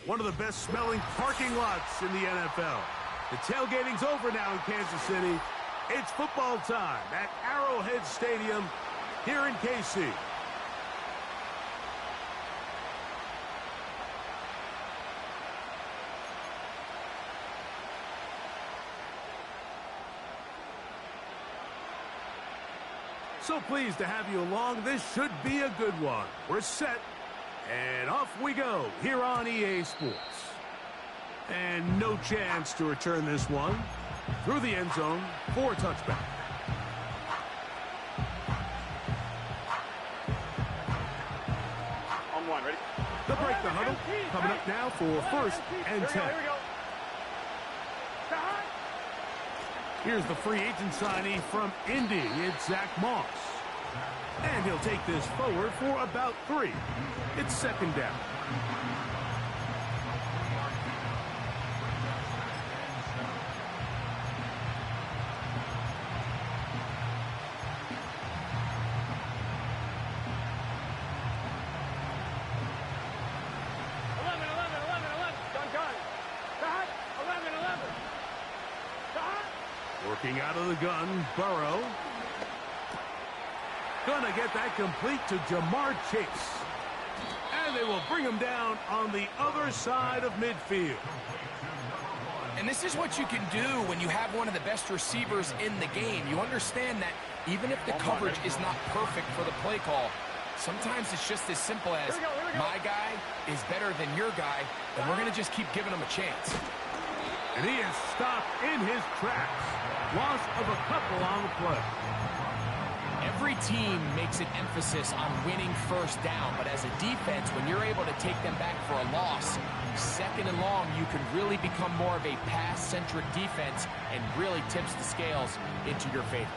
one of the best smelling parking lots in the NFL. The tailgating's over now in Kansas City. It's football time at Arrowhead Stadium here in KC. So pleased to have you along. This should be a good one. We're set, and off we go here on EA Sports. And no chance to return this one through the end zone for a touchback. On one, ready? The break the huddle coming up now for first and 10. Here we go. Here's the free agent signee from Indy. It's Zach Moss. And he'll take this forward for about 3. It's second down. Working out of the gun, Burrow. Gonna get that complete to Jamar Chase. And they will bring him down on the other side of midfield. And this is what you can do when you have one of the best receivers in the game. You understand that even if the coverage is not perfect for the play call, sometimes it's just as simple as my guy is better than your guy, and we're going to just keep giving him a chance. And he is stopped in his tracks. Loss of a couple on the play. Every team makes an emphasis on winning first down, but as a defense, when you're able to take them back for a loss, second and long, you can really become more of a pass-centric defense and really tips the scales into your favor.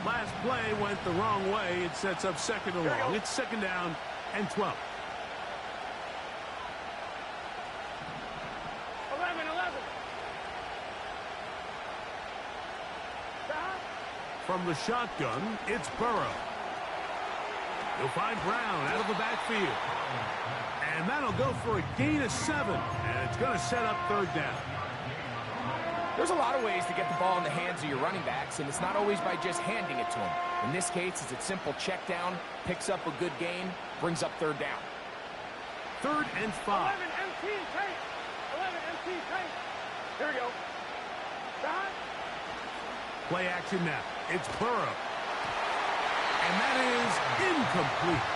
Last play went the wrong way. It sets up second and long. It's second down and 12. 11. From the shotgun, it's Burrow. He'll find Brown out of the backfield. And that'll go for a gain of 7. And it's going to set up third down. There's a lot of ways to get the ball in the hands of your running backs, and it's not always by just handing it to them. In this case, it's a simple check down, picks up a good gain, brings up third down. Third and 5. 11 MT tank. 11 MT tank. Here we go. Play action now. It's Burrow. And that is incomplete.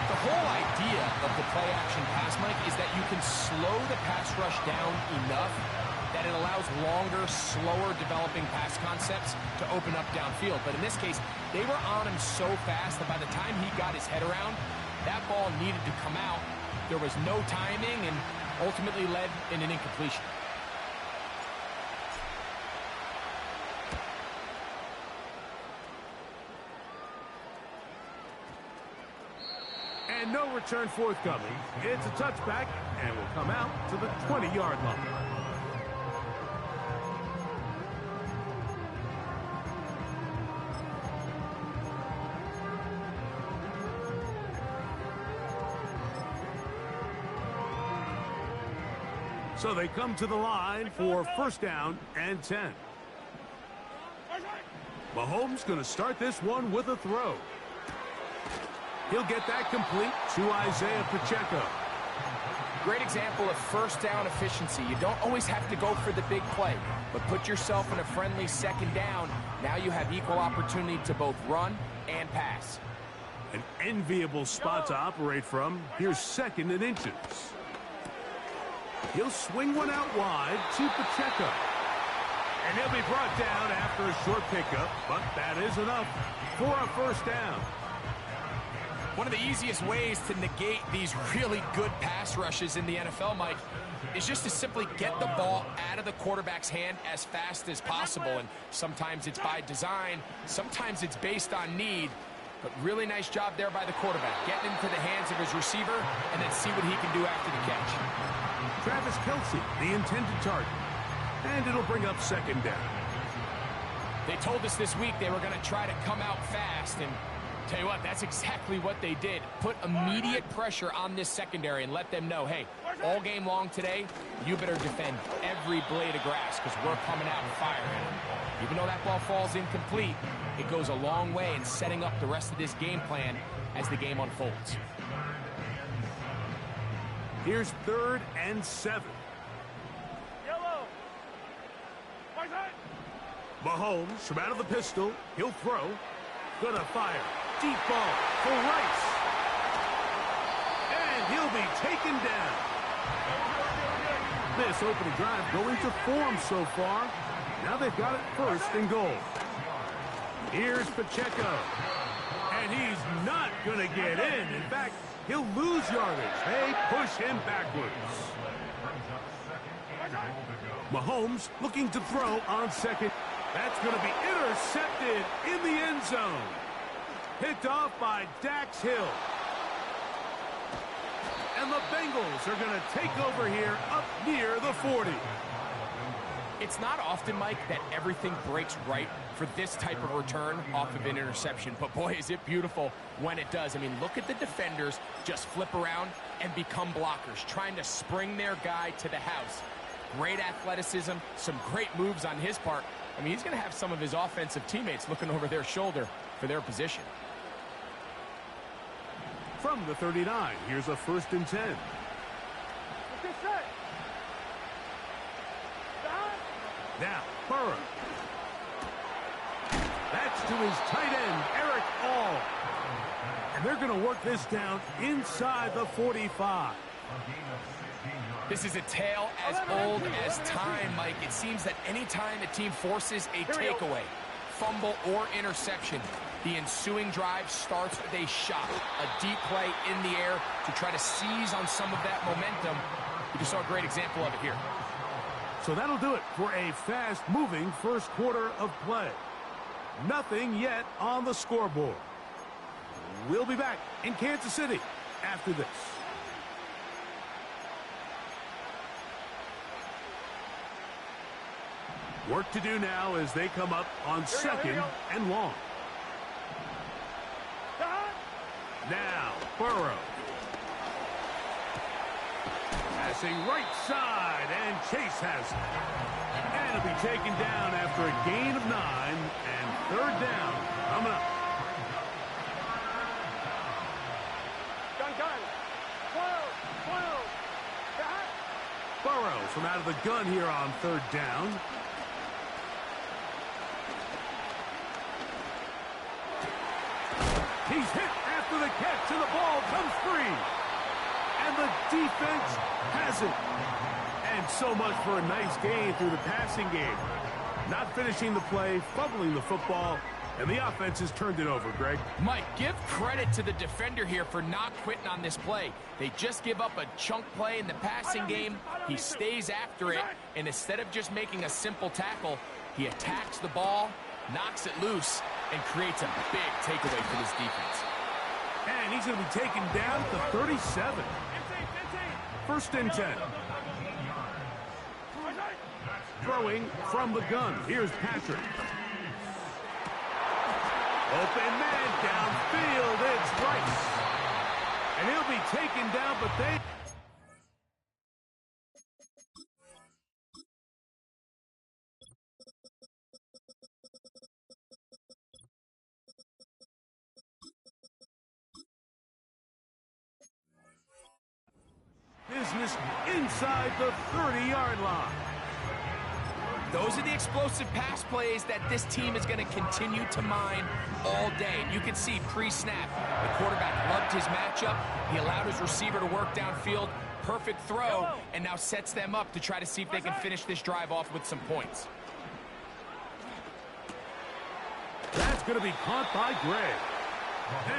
The whole idea of the play action pass, Mike, is that you can slow the pass rush down enough that it allows longer, slower developing pass concepts to open up downfield. But in this case, they were on him so fast that by the time he got his head around, that ball needed to come out. There was no timing and ultimately led in an incompletion. And no return forthcoming. It's a touchback and will come out to the 20-yard line. So they come to the line for first down and 10. Mahomes going to start this one with a throw. He'll get that complete to Isaiah Pacheco. Great example of first down efficiency. You don't always have to go for the big play, but put yourself in a friendly second down. Now you have equal opportunity to both run and pass. An enviable spot to operate from. Here's second and inches. He'll swing one out wide to Pacheco. And he'll be brought down after a short pickup, but that is enough for a first down. One of the easiest ways to negate these really good pass rushes in the NFL, Mike, is just to simply get the ball out of the quarterback's hand as fast as possible. And sometimes it's by design, sometimes it's based on need. But really nice job there by the quarterback, getting into the hands of his receiver and then see what he can do after the catch. Travis Kelce, the intended target. And it'll bring up second down. They told us this week they were going to try to come out fast, and Tell you what, that's exactly what they did. Put immediate pressure on this secondary and let them know, hey, all game long today, you better defend every blade of grass because we're coming out firing. Even though that ball falls incomplete, it goes a long way in setting up the rest of this game plan as the game unfolds. Here's 3rd and 7. Yellow. Right side. Mahomes from out of the pistol. He'll throw. Gonna fire. Deep ball for Rice. And he'll be taken down. This opening drive going to form so far. Now they've got it 1st and goal. Here's Pacheco. And he's not going to get in. In fact, he'll lose yardage. They push him backwards. Mahomes looking to throw on 2nd. That's going to be intercepted in the end zone. Picked off by Dax Hill. And the Bengals are going to take over here up near the 40. It's not often, Mike, that everything breaks right for this type of return off of an interception. But, boy, is it beautiful when it does. I mean, look at the defenders just flip around and become blockers, trying to spring their guy to the house. Great athleticism, some great moves on his part. I mean, he's going to have some of his offensive teammates looking over their shoulder for their position. From the 39, here's a 1st and 10. Now, Burrow. That's to his tight end, Eric All. And they're going to work this down inside the 45. This is a tale as old as time, Mike. It seems that any time a team forces a takeaway, fumble, or interception, the ensuing drive starts with a shot, a deep play in the air to try to seize on some of that momentum. You just saw a great example of it here. So that'll do it for a fast-moving 1st quarter of play. Nothing yet on the scoreboard. We'll be back in Kansas City after this. Work to do now as they come up on 2nd and long. Now, Burrow. Passing right side, and Chase has it. And it'll be taken down after a gain of 9, and 3rd down coming up. Gun. 12. Burrow from out of the gun here on 3rd down. He's hit after the catch, and the ball comes free. And the defense has it. And so much for a nice gain through the passing game. Not finishing the play, fumbling the football, and the offense has turned it over, Greg. Mike, give credit to the defender here for not quitting on this play. They just give up a chunk play in the passing game. He stays after it, and instead of just making a simple tackle, he attacks the ball, knocks it loose, and creates a big takeaway for this defense. And he's going to be taken down to 37. 1st and 10. Throwing from the gun. Here's Patrick. Open man downfield. It's Rice. And he'll be taken down, but they... Business inside the 30-yard line. Those are the explosive pass plays that this team is going to continue to mine all day. You can see pre-snap, the quarterback loved his matchup. He allowed his receiver to work downfield. Perfect throw, and now sets them up to try to see if they can finish this drive off with some points. That's going to be caught by Gray.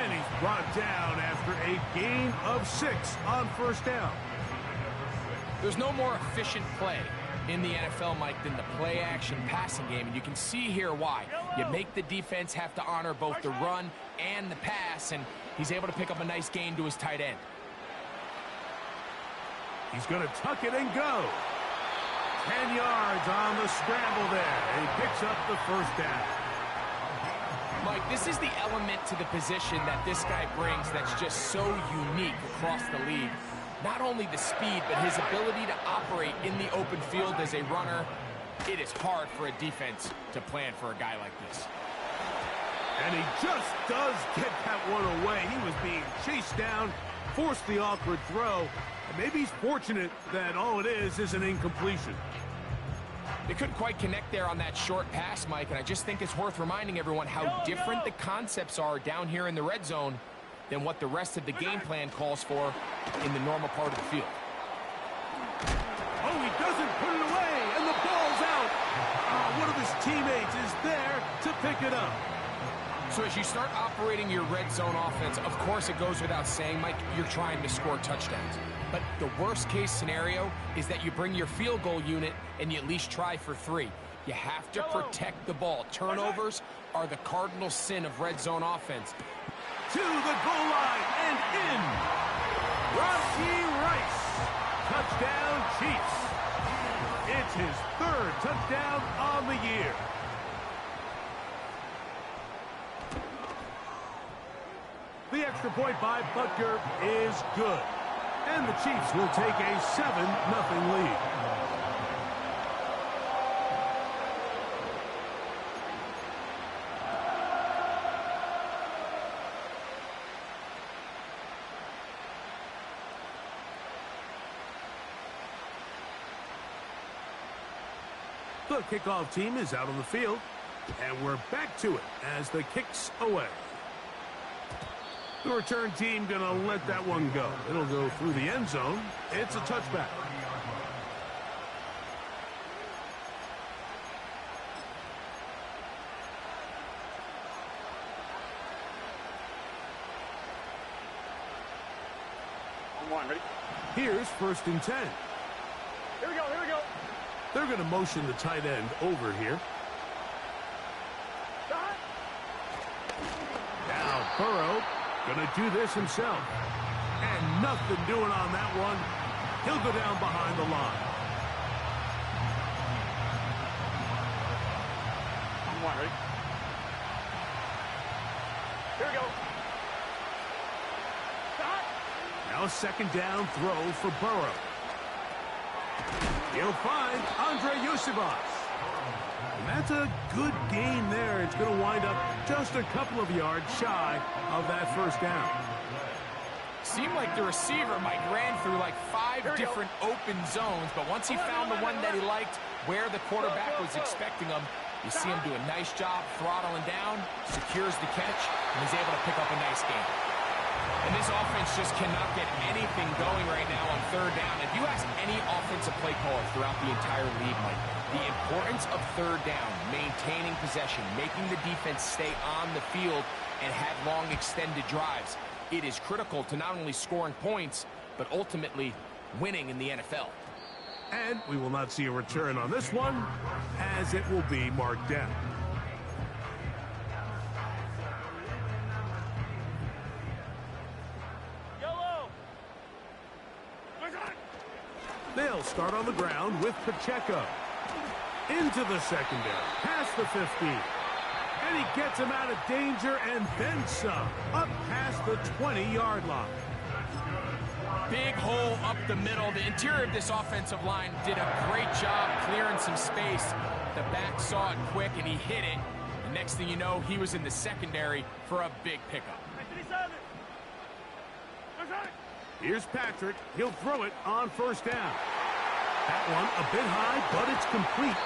And he's brought down after a gain of 6 on 1st down. There's no more efficient play in the NFL, Mike, than the play-action passing game, and you can see here why. You make the defense have to honor both the run and the pass, and he's able to pick up a nice gain to his tight end. He's going to tuck it and go. 10 yards on the scramble there. He picks up the 1st down. Mike, this is the element to the position that this guy brings that's just so unique across the league. Not only the speed, but his ability to operate in the open field as a runner. It is hard for a defense to plan for a guy like this. And he just does get that one away. He was being chased down, forced the awkward throw, and maybe he's fortunate that all it is an incompletion. They couldn't quite connect there on that short pass, Mike, and I just think it's worth reminding everyone how different the concepts are down here in the red zone than what the rest of the game plan calls for in the normal part of the field. Oh, he doesn't put it away, and the ball's out. One of his teammates is there to pick it up. So as you start operating your red zone offense, of course it goes without saying, Mike, you're trying to score touchdowns. But the worst case scenario is that you bring your field goal unit and you at least try for 3. You have to protect the ball. Turnovers are the cardinal sin of red zone offense. To the goal line and in. Rashee Rice. Touchdown, Chiefs. It's his 3rd touchdown on the year. The extra point by Butker is good. And the Chiefs will take a 7-0 lead. The kickoff team is out on the field, and we're back to it as the kick's away. The return team going to let that one go. It'll go through the end zone. It's a touchback. Ready? Here's 1st and 10. Here we go, here we go. They're going to motion the tight end over here. Shot. Now Burrow going to do this himself. And nothing doing on that one. He'll go down behind the line. Ready? Here we go. Shot. Now a 2nd down throw for Burrow. He'll find Andre Yosibas. And that's a good gain there. It's going to wind up just a couple of yards shy of that 1st down. Seemed like the receiver, Mike, ran through like 5 different open zones, but once he found the one that he liked where the quarterback was expecting him, you see him do a nice job throttling down, secures the catch, and is able to pick up a nice gain. And this offense just cannot get anything going right now on 3rd down. If you ask any offensive play caller throughout the entire league, Mike, the importance of 3rd down, maintaining possession, making the defense stay on the field and have long extended drives, it is critical to not only scoring points, but ultimately winning in the NFL. And we will not see a return on this one, as it will be marked down. They'll start on the ground with Pacheco. Into the secondary, past the 15. And he gets him out of danger and then some, up past the 20-yard line. Big hole up the middle. The interior of this offensive line did a great job clearing some space. The back saw it quick, and he hit it. The next thing you know, he was in the secondary for a big pickup. Here's Patrick. He'll throw it on 1st down. That one a bit high, but it's complete.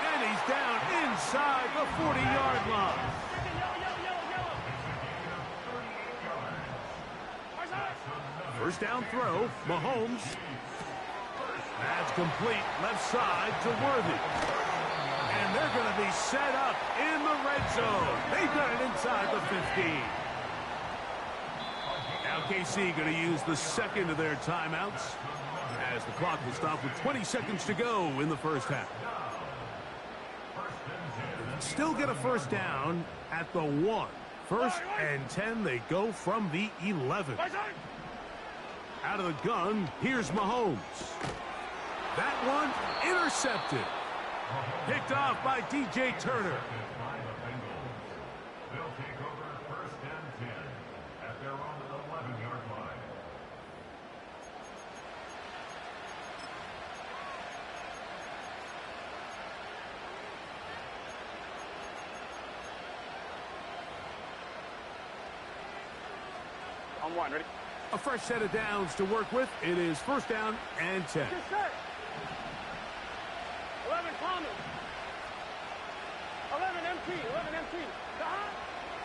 And he's down inside the 40-yard line. First down throw, Mahomes. That's complete, left side to Worthy. And they're going to be set up in the red zone. They've got it inside the 15. Now KC going to use the 2nd of their timeouts as the clock will stop with 20 seconds to go in the 1st half. Still get a 1st down at the 1. 1st and 10, they go from the 11. Out of the gun, here's Mahomes. That one intercepted. Picked off by DJ Turner. On one, ready? A fresh set of downs to work with. It is first down and 10. Get set. 11 Palmer. 11 MT. 11 MT.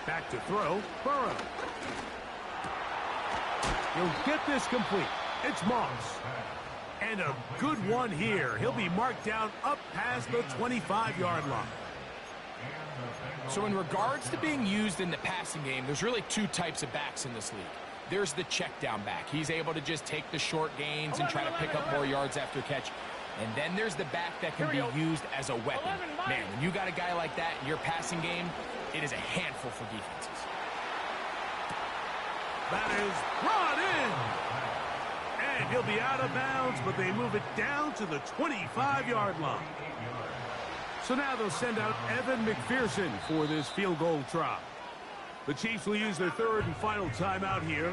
Back to throw. Burrow. He'll get this complete. It's Moss. And a good one here. He'll be marked down up past the 25-yard line. So in regards to being used in the passing game, there's really two types of backs in this league. There's the check down back. He's able to just take the short gains and try to pick up more yards after catch. And then there's the back that can be used as a weapon. Man, when you got a guy like that in your passing game, it is a handful for defenses. That is brought in. And he'll be out of bounds, but they move it down to the 25-yard line. So now they'll send out Evan McPherson for this field goal try. The Chiefs will use their third and final timeout here.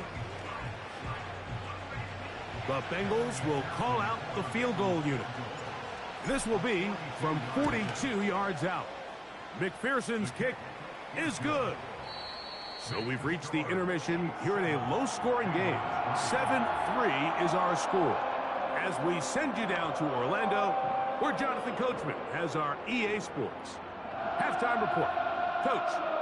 The Bengals will call out the field goal unit. This will be from 42 yards out. McPherson's kick is good. So we've reached the intermission here in a low-scoring game. 7-3 is our score. As we send you down to Orlando, where Jonathan Coachman has our EA Sports halftime report. Coach.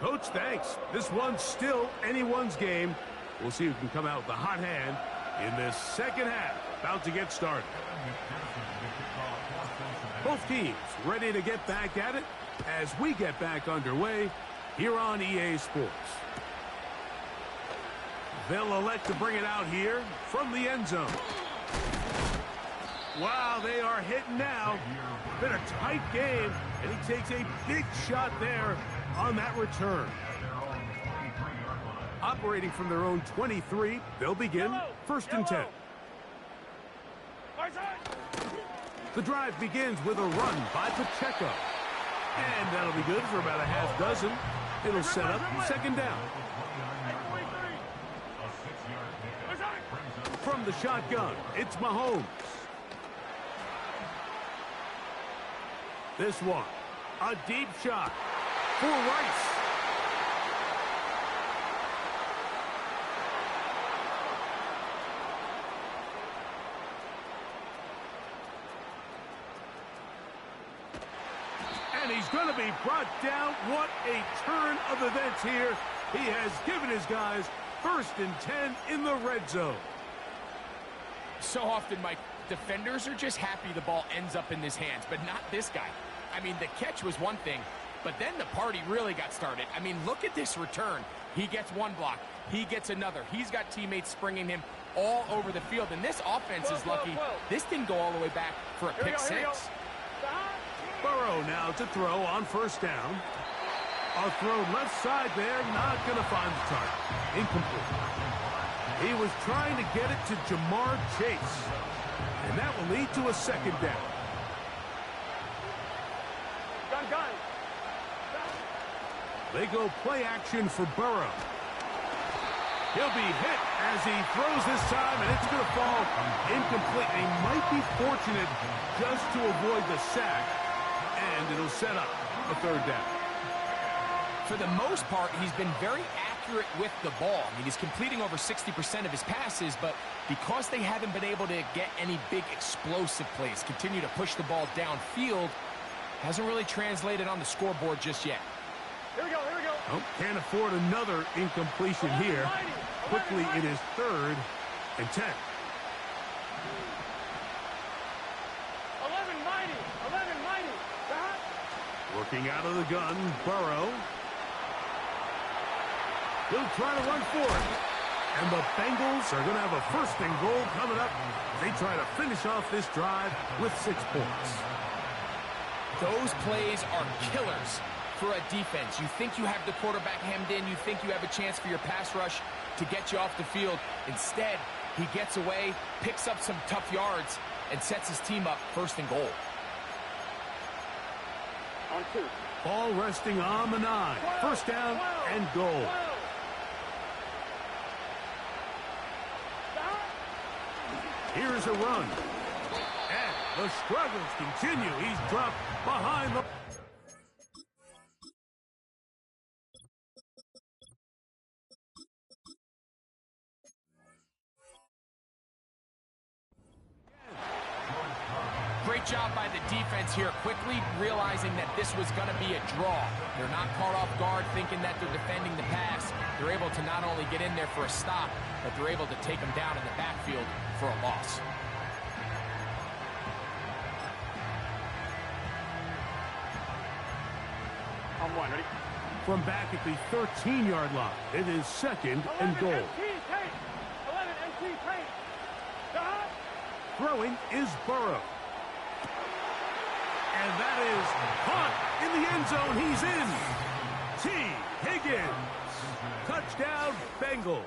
Coach, thanks. This one's still anyone's game. We'll see who can come out with the hot hand in this second half. About to get started. Both teams ready to get back at it as we get back underway here on EA Sports. They'll elect to bring it out here from the end zone. Wow, they are hitting now. Been a tight game, and he takes a big shot there on that return. Operating from their own 23, they'll begin first and 10. The drive begins with a run by Pacheco. And that'll be good for about a half dozen. It'll set up second down. From the shotgun, it's Mahomes. This one, a deep shot for Rice. And he's going to be brought down. What a turn of events here. He has given his guys first and 10 in the red zone. So often, Mike, defenders are just happy the ball ends up in his hands, but not this guy. I mean, the catch was one thing, but then the party really got started. I mean, look at this return. He gets one block. He gets another. He's got teammates springing him all over the field, and this offense is lucky. This didn't go all the way back for a pick six. Burrow now to throw on first down. A throw left side there, not going to find the target. Incomplete. He was trying to get it to Jamar Chase, and that will lead to a second down. Gun. They go play action for Burrow. He'll be hit as he throws this time, and it's going to fall incomplete. He might be fortunate just to avoid the sack, and it'll set up a third down. For the most part, he's been very accurate with the ball. I mean, he's completing over 60% of his passes, but because they haven't been able to get any big explosive plays, continue to push the ball downfield, hasn't really translated on the scoreboard just yet. Here we go. Oh, can't afford another incompletion here. Quickly, it is third and 10. 11-90. Working out of the gun, Burrow. He'll try to run for it. And the Bengals are going to have a first and goal coming up. They try to finish off this drive with 6 points. Those plays are killers for a defense. You think you have the quarterback hemmed in. You think you have a chance for your pass rush to get you off the field. Instead, he gets away, picks up some tough yards, and sets his team up first and goal. On 2. Ball resting on the 9. First down and goal. Here's a run. And the struggles continue. He's dropped behind the... Great job by the defense here, quickly realizing that this was going to be a draw. They're not caught off guard thinking that they're defending the pass. They're able to not only get in there for a stop, but they're able to take them down in the backfield for a loss. On 1, ready? From back at the 13-yard line, it is second and goal. 11 MT tank. Throwing is Burrow. And that is caught in the end zone. He's in. T. Higgins. Touchdown, Bengals.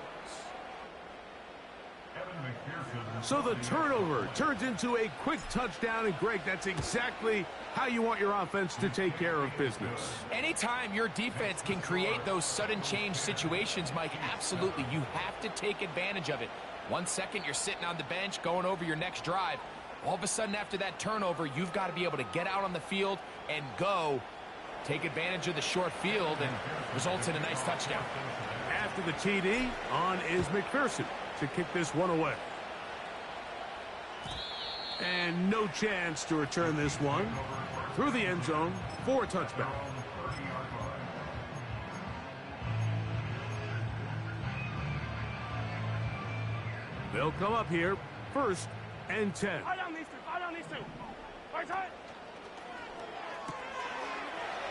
So the turnover turns into a quick touchdown. And, Greg, that's exactly how you want your offense to take care of business. Anytime your defense can create those sudden change situations, Mike, absolutely, you have to take advantage of it. 1 second, you're sitting on the bench going over your next drive. All of a sudden, after that turnover, you've got to be able to get out on the field and go. Take advantage of the short field, and results in a nice touchdown. After the TD, on is McPherson to kick this one away. And no chance to return this one through the end zone for a touchback. They'll come up here, 1st and 10. Fire down these 2. Fire down these 2. Right side.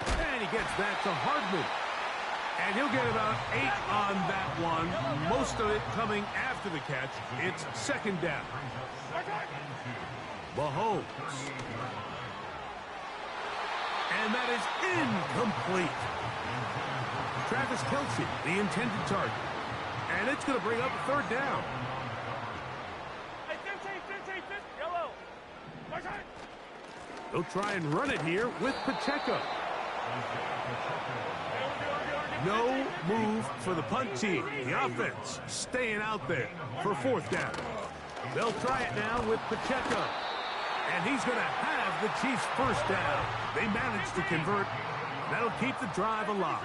And he gets that to Hardman. And he'll get about 8 on that one. Most of it coming after the catch. It's second down. Mahomes. And that is incomplete. Travis Kelce, the intended target. And it's going to bring up 3rd down. Hey, 15, yellow. Right side. They'll try and run it here with Pacheco. No move for the punt team. The offense staying out there for 4th down. They'll try it now with Pacheco. And he's going to have the Chiefs' 1st down. They managed to convert. That'll keep the drive alive.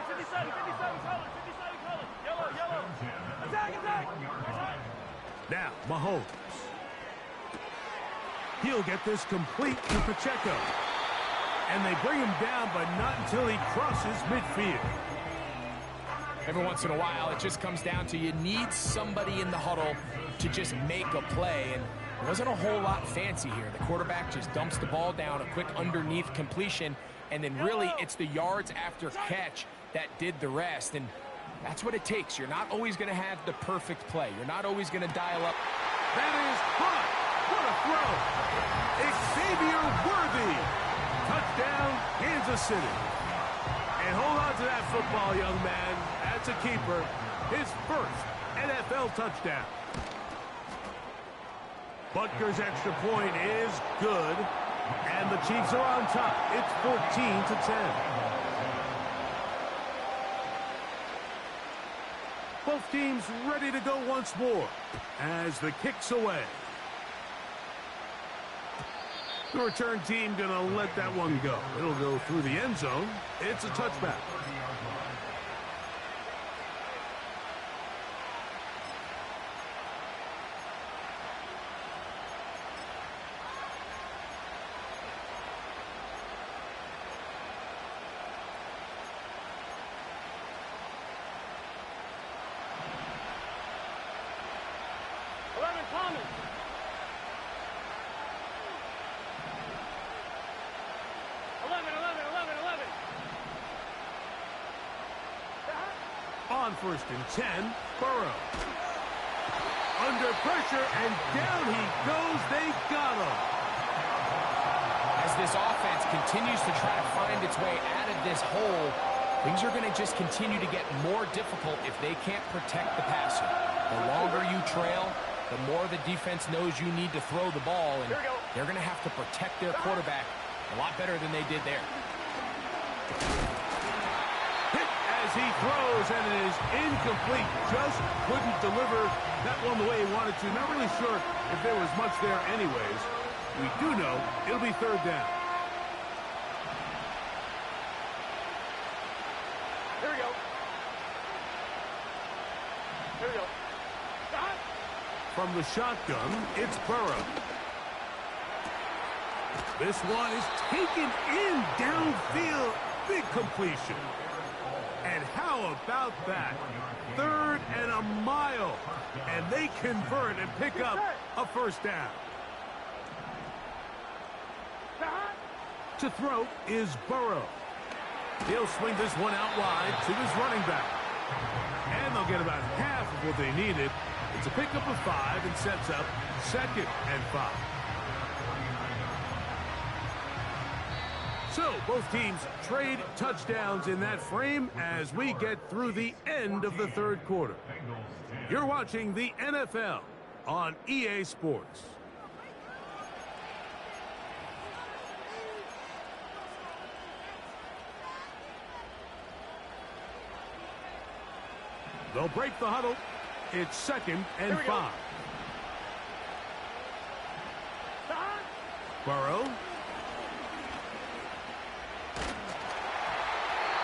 57 color. Yellow. Attack. Now, Mahomes. He'll get this complete to Pacheco. And they bring him down, but not until he crosses midfield. Every once in a while, it just comes down to you need somebody in the huddle to just make a play. And it wasn't a whole lot fancy here. The quarterback just dumps the ball down, a quick underneath completion, and then really it's the yards after catch that did the rest. And that's what it takes. You're not always going to have the perfect play. You're not always going to dial up. That is hot. What a throw. Xavier Worthy. Touchdown, Kansas City. And hold on to that football, young man. That's a keeper. His 1st NFL touchdown. Butker's extra point is good. And the Chiefs are on top. It's 14-10. Both teams ready to go once more as the kick's away. The return team going to let that one go. It'll go through the end zone. It's a touchback. Thomas. On 1st and 10, Burrow. Under pressure, and down he goes. They got him. As this offense continues to try to find its way out of this hole, things are going to just continue to get more difficult if they can't protect the passer. The longer you trail, the more the defense knows you need to throw the ball, and they're going to have to protect their quarterback a lot better than they did there. Hit as he throws, and it is incomplete. Just couldn't deliver that one the way he wanted to. Not really sure if there was much there anyways. We do know it'll be third down. Here we go. Here we go. From the shotgun, it's Burrow. This one is taken in downfield. Big completion. And how about that? 3rd and a mile. And they convert and pick up a first down. To throw is Burrow. He'll swing this one out wide to his running back. And they'll get about half of what they needed. It's a pickup of 5 and sets up 2nd and 5. So both teams trade touchdowns in that frame as we get through the end of the third quarter. You're watching the NFL on EA Sports. They'll break the huddle. It's 2nd and 5. Burrow.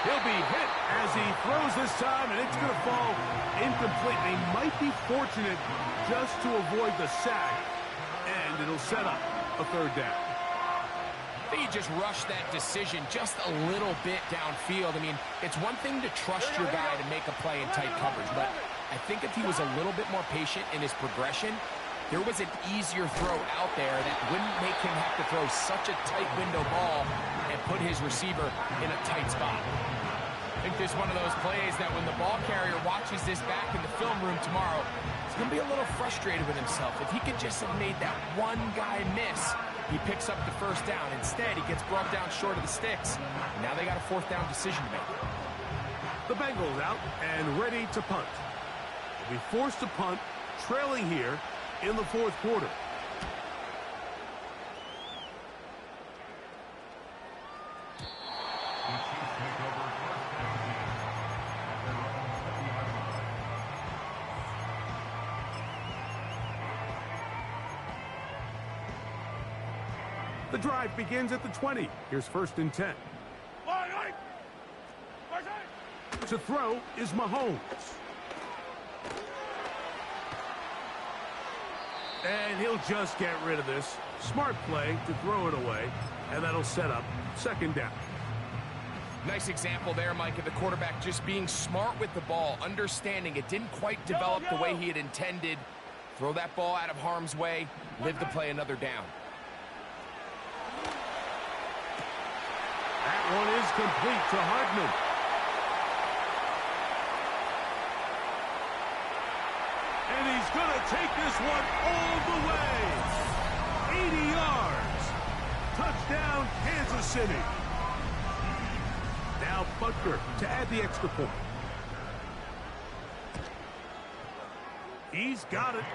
He'll be hit as he throws this time, and it's going to fall incomplete. They might be fortunate just to avoid the sack, and it'll set up a third down. I think he just rushed that decision just a little bit downfield. I mean, it's one thing to trust your guy to make a play in tight coverage, but I think if he was a little bit more patient in his progression, there was an easier throw out there that wouldn't make him have to throw such a tight window ball and put his receiver in a tight spot. I think this is one of those plays that when the ball carrier watches this back in the film room tomorrow, he's going to be a little frustrated with himself. If he could just have made that one guy miss, he picks up the first down. Instead, he gets brought down short of the sticks. Now they got a 4th down decision to make. The Bengals out and ready to punt. They'll be forced to punt, trailing here in the 4th quarter. The drive begins at the 20. Here's 1st and 10. To throw is Mahomes. And he'll just get rid of this. Smart play to throw it away, and that'll set up 2nd down. Nice example there, Mike, of the quarterback just being smart with the ball, understanding it didn't quite develop the way he had intended. Throw that ball out of harm's way, live to play another down. That one is complete to Hardman. And he's going to take this one all the way. 80 yards. Touchdown, Kansas City. Now Butker to add the extra point. He's got it.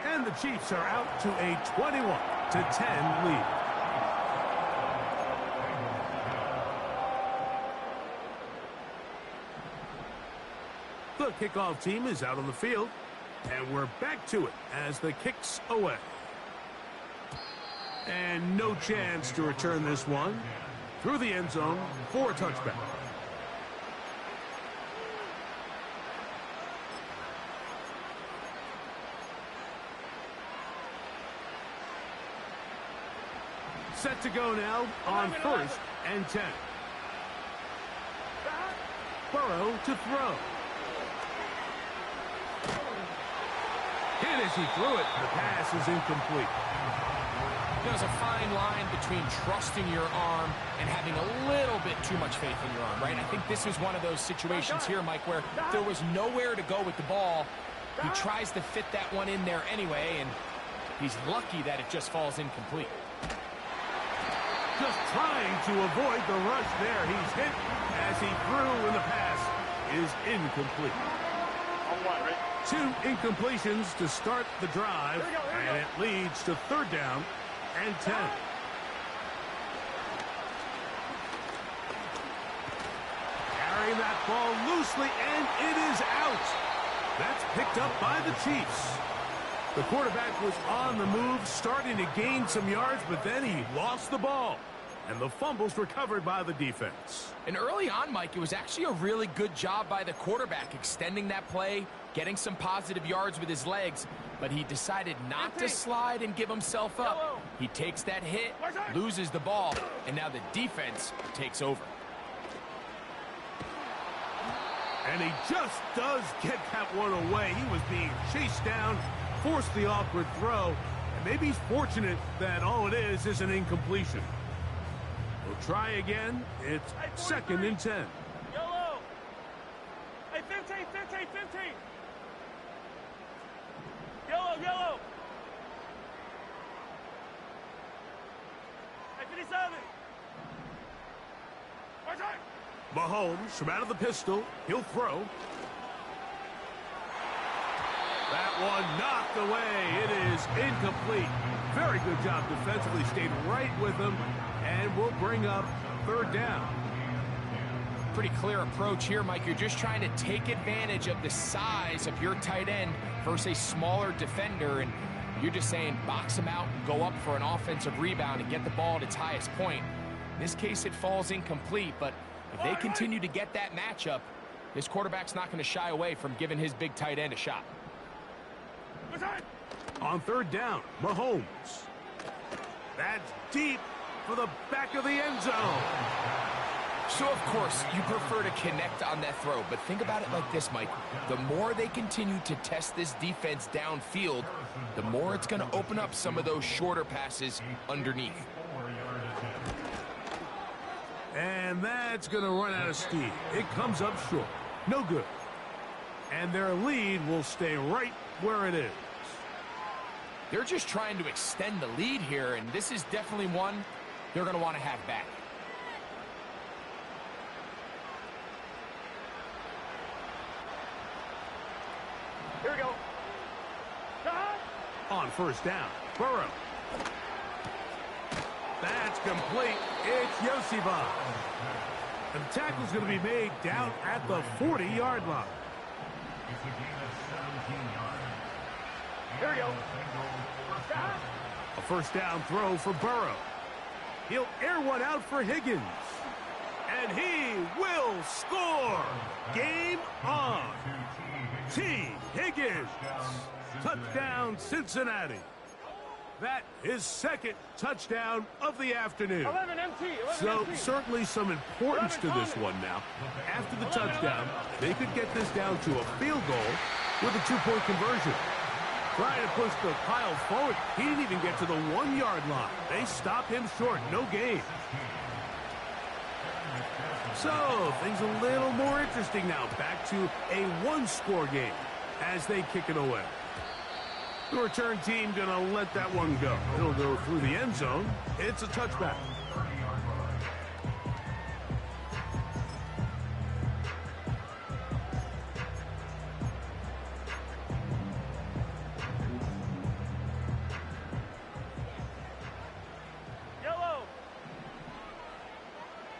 And the Chiefs are out to a 21-10 lead. The kickoff team is out on the field, and we're back to it as the kick's away. And no chance to return this one through the end zone for a touchback. Set to go now on 1st and 10. Burrow to throw. Hit as he threw it. The pass is incomplete. There's a fine line between trusting your arm and having a little bit too much faith in your arm, right? I think this is one of those situations here, Mike, where there was nowhere to go with the ball. He tries to fit that one in there anyway, and he's lucky that it just falls incomplete. Just trying to avoid the rush there. He's hit as he threw, and the pass is incomplete. 2 incompletions to start the drive, and it leads to 3rd down and 10. Carrying that ball loosely, and it is out. That's picked up by the Chiefs. The quarterback was on the move, starting to gain some yards, but then he lost the ball. And the fumble's recovered by the defense. And early on, Mike, it was actually a really good job by the quarterback, extending that play, getting some positive yards with his legs, but he decided not to slide and give himself up. He takes that hit, loses the ball, and now the defense takes over. And he just does get that one away. He was being chased down, forced the awkward throw, and maybe he's fortunate that all it is an incompletion. We'll try again. It's 2nd and 10. Yellow. Hey, 15, 15, 15. Yellow, yellow. Hey, 57. Watch out. Mahomes from out of the pistol. He'll throw. That one knocked away. It is incomplete. Very good job defensively. Stayed right with him. And we'll bring up 3rd down. Pretty clear approach here, Mike. You're just trying to take advantage of the size of your tight end versus a smaller defender, and you're just saying box him out and go up for an offensive rebound and get the ball at its highest point. In this case, it falls incomplete, but if they continue to get that matchup, this quarterback's not going to shy away from giving his big tight end a shot. On 3rd down, Mahomes. That's deep for the back of the end zone. So, of course, you prefer to connect on that throw, but think about it like this, Mike. The more they continue to test this defense downfield, the more it's going to open up some of those shorter passes underneath. And that's going to run out of steam. It comes up short. No good. And their lead will stay right where it is. They're just trying to extend the lead here, and this is definitely one they're going to want to have back. Here we go. On 1st down, Burrow. That's complete. It's Yoseva. And the tackle's going to be made down at the 40-yard line. Here we go. A 1st down throw for Burrow. He'll air one out for Higgins. And he will score. Game on. T. Higgins. Touchdown, Cincinnati. That is 2nd touchdown of the afternoon. 11 MT. 11 So MT. certainly some importance to this one now. After the touchdown, they could get this down to a field goal with a 2-point conversion. Trying to push the pile forward. He didn't even get to the 1-yard line. They stop him short. No gain. So things a little more interesting now. Back to a 1-score game as they kick it away. The return team going to let that one go. It'll go through the end zone. It's a touchback. Yellow.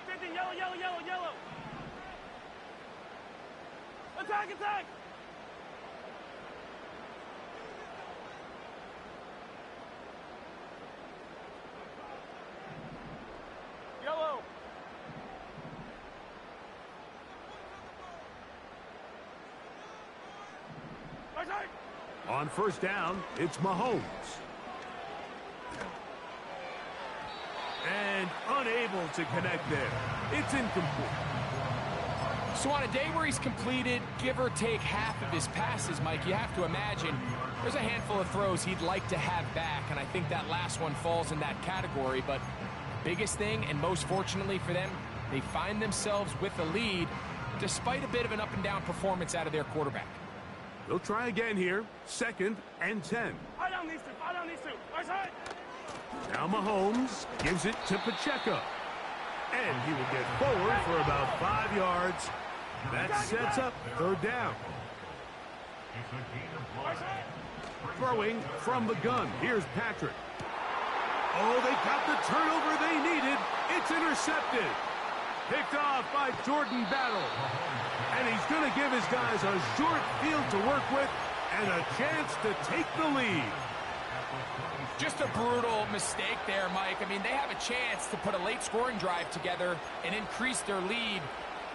50, yellow, yellow, yellow, yellow. Attack, attack. Yellow. Attack. On 1st down, it's Mahomes. And unable to connect there. It's incomplete. So on a day where he's completed, give or take half of his passes, Mike, you have to imagine there's a handful of throws he'd like to have back, and I think that last one falls in that category. But biggest thing, and most fortunately for them, they find themselves with a lead despite a bit of an up-and-down performance out of their quarterback. They'll try again here. 2nd and 10. I don't need to. I don't need to. Attack. Now Mahomes gives it to Pacheco. And he will get forward for about 5 yards. That sets up 3rd down. Throwing from the gun. Here's Patrick. Oh, they got the turnover they needed. It's intercepted. Picked off by Jordan Battle. And he's going to give his guys a short field to work with and a chance to take the lead. Just a brutal mistake there, Mike. I mean, they have a chance to put a late scoring drive together and increase their lead.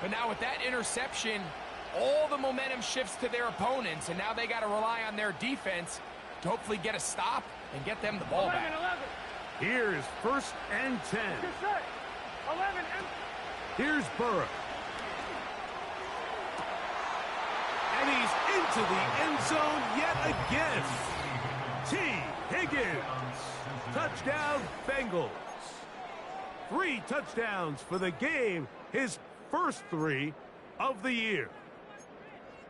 But now with that interception, all the momentum shifts to their opponents, and now they got to rely on their defense to hopefully get a stop and get them the ball back. 11. Here's 1st and 10. 11. Here's Burrow. And he's into the end zone yet again. T. Higgins. Touchdown, Bengals. 3 touchdowns for the game. His first 3 of the year.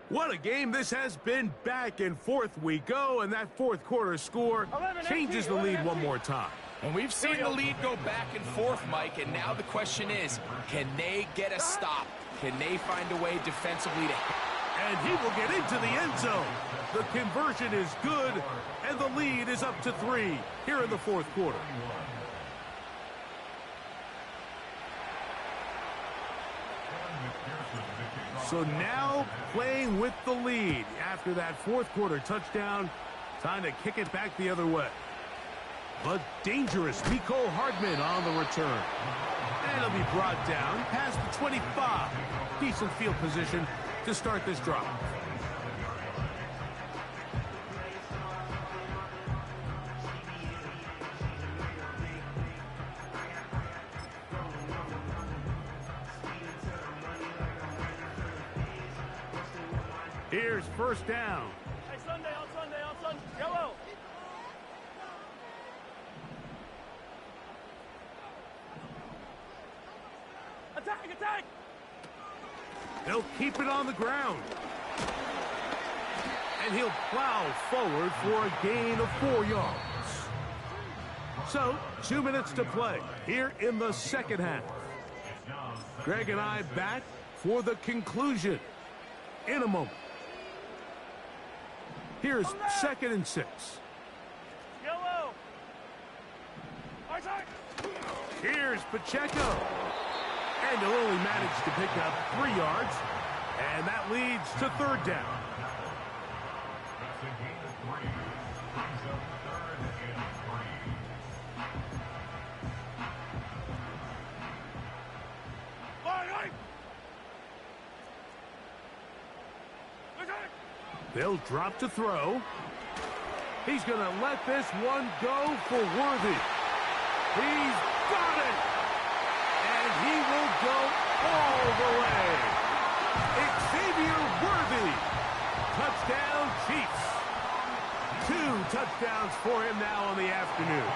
What a game this has been. Back and forth we go, and that fourth quarter score changes the lead one more time. And we've seen the lead go back and forth, Mike, and now the question is, can they get a stop? Can they find a way defensively to... And he will get into the end zone. The conversion is good, and the lead is up to 3 here in the fourth quarter. So now playing with the lead after that fourth quarter touchdown. Time to kick it back the other way. But dangerous Mecole Hardman on the return. And it'll be brought down past the 25. Decent field position to start this drive. Here's 1st down. Hey, Sunday, on Sunday. Yellow. Attack! They'll keep it on the ground. And he'll plow forward for a gain of 4 yards. So, 2 minutes to play here in the second half. Greg and I back for the conclusion in a moment. Here's 2nd and 6. Yellow. Here's Pacheco. And he'll only manage to pick up 3 yards. And that leads to 3rd down. They'll drop to throw. He's going to let this one go for Worthy. He's got it. And he will go all the way. Xavier Worthy. Touchdown, Chiefs. 2 touchdowns for him now on the afternoon.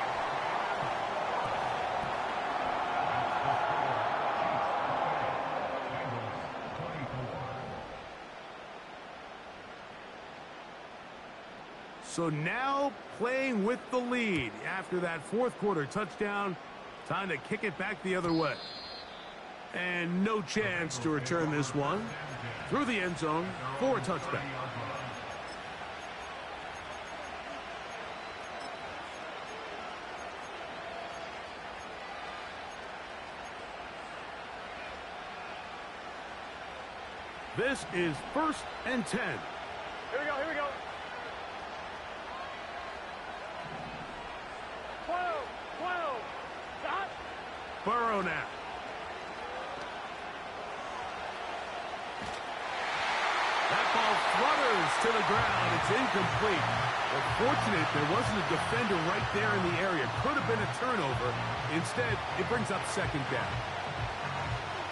So now playing with the lead after that fourth quarter touchdown. Time to kick it back the other way. And no chance to return this one through the end zone for a touchback. This is 1st and 10. Here we go. Burrow now. That ball flutters to the ground. It's incomplete. Well, fortunate there wasn't a defender right there in the area. Could have been a turnover. Instead, it brings up 2nd down.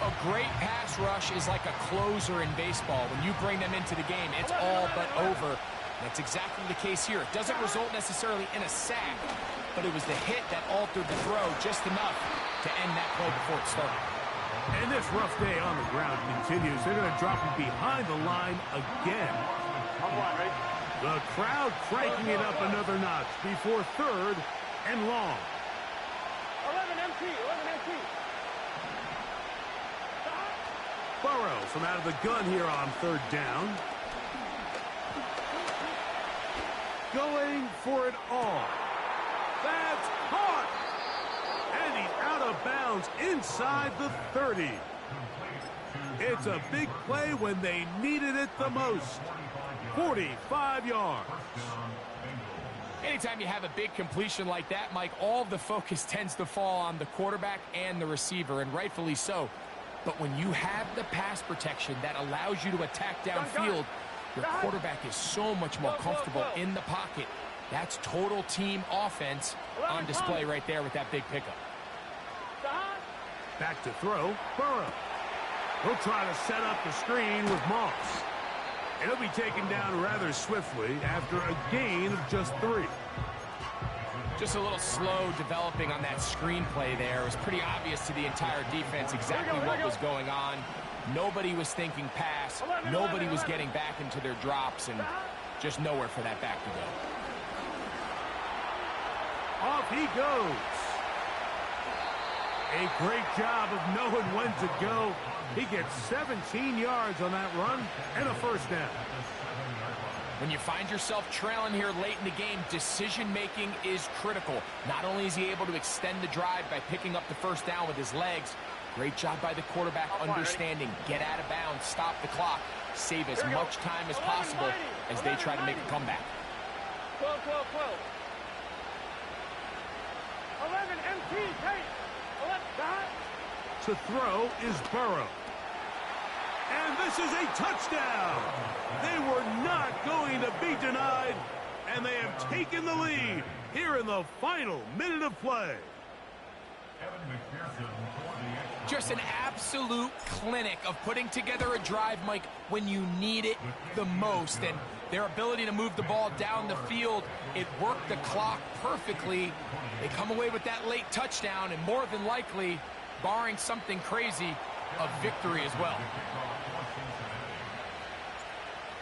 A great pass rush is like a closer in baseball. When you bring them into the game, it's all but over. That's exactly the case here. It doesn't result necessarily in a sack, but it was the hit that altered the throw just enough to end that play before it started. And this rough day on the ground continues. They're going to drop him behind the line again. The crowd cranking it up another notch before 3rd and long. 11 MT. Burrow from out of the gun here on 3rd down. going for it all. That's caught! And he's out of bounds inside the 30. It's a big play when they needed it the most. 45 yards. Anytime you have a big completion like that, Mike, all of the focus tends to fall on the quarterback and the receiver, and rightfully so. But when you have the pass protection that allows you to attack downfield, your quarterback is so much more comfortable in the pocket. That's total team offense on display right there with that big pickup. Back to throw, Burrow. He'll try to set up the screen with Moss. It'll be taken down rather swiftly after a gain of just 3. Just a little slow developing on that screenplay there. It was pretty obvious to the entire defense exactly what was going on. Nobody was thinking pass. Nobody was getting back into their drops, and just nowhere for that back to go. Off he goes. A great job of knowing when to go. He gets 17 yards on that run and a first down. When you find yourself trailing here late in the game, decision-making is critical. Not only is he able to extend the drive by picking up the first down with his legs, great job by the quarterback understanding, get out of bounds, stop the clock, save as much time as possible as they try to make a comeback. 12, 12, 12. 11, MT, take. 11, dot. To throw is Burrow. And this is a touchdown. They were not going to be denied, and they have taken the lead here in the final minute of play. Just an absolute clinic of putting together a drive, Mike, when you need it the most. And their ability to move the ball down the field, it worked the clock perfectly. They come away with that late touchdown, and more than likely, barring something crazy, a victory as well.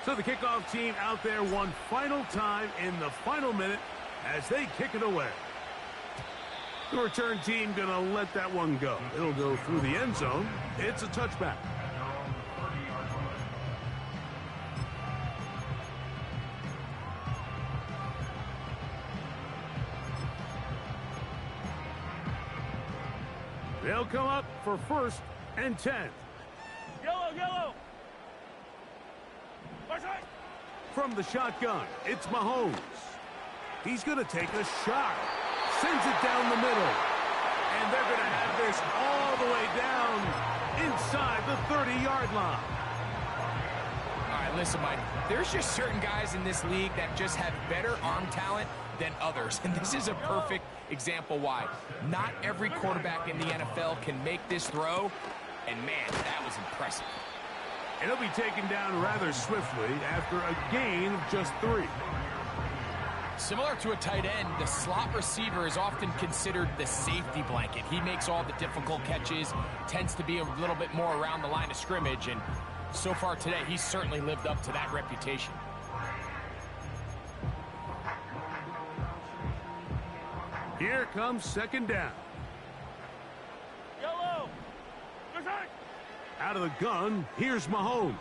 So the kickoff team out there one final time in the final minute as they kick it away. The return team going to let that one go. It'll go through the end zone. It's a touchback. They'll come up for 1st and 10. Yellow, yellow. From the shotgun, it's Mahomes. He's going to take a shot. Sends it down the middle. And they're going to have this all the way down inside the 30-yard line. All right, listen, Mike, there's just certain guys in this league that just have better arm talent than others. And this is a perfect example why. Not every quarterback in the NFL can make this throw. And, man, that was impressive. It'll be taken down rather swiftly after a gain of just 3. Similar to a tight end, the slot receiver is often considered the safety blanket. He makes all the difficult catches, tends to be a little bit more around the line of scrimmage, and so far today, he's certainly lived up to that reputation. Here comes 2nd down. Yellow. Out of the gun, here's Mahomes.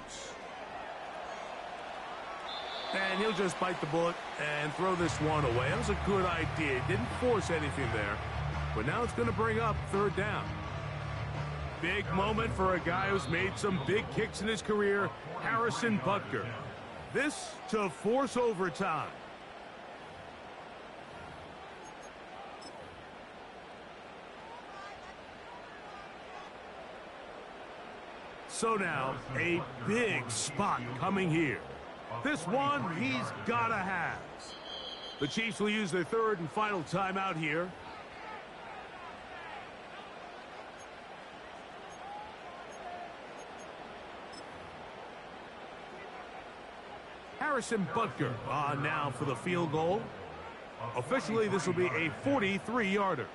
And he'll just bite the bullet and throw this one away. That was a good idea. Didn't force anything there. But now it's going to bring up 3rd down. Big moment for a guy who's made some big kicks in his career, Harrison Butker. This to force overtime. So now, a big spot coming here. This one he's got to have. The Chiefs will use their 3rd and final timeout here. Harrison Butker on now for the field goal. Officially, this will be a 43-yarder.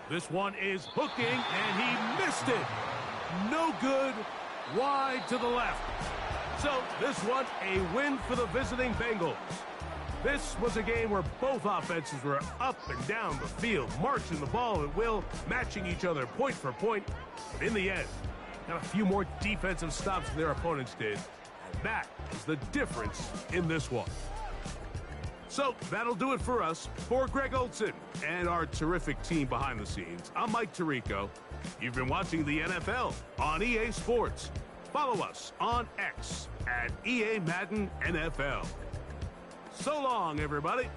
This one is hooking, and he missed it. No good, wide to the left. So this one, a win for the visiting Bengals. This was a game where both offenses were up and down the field, marching the ball at will, matching each other point for point. But in the end, got a few more defensive stops than their opponents did. And that is the difference in this one. So that'll do it for us. For Greg Olson and our terrific team behind the scenes, I'm Mike Tirico. You've been watching the NFL on EA Sports. Follow us on X at EA Madden NFL. So long, everybody.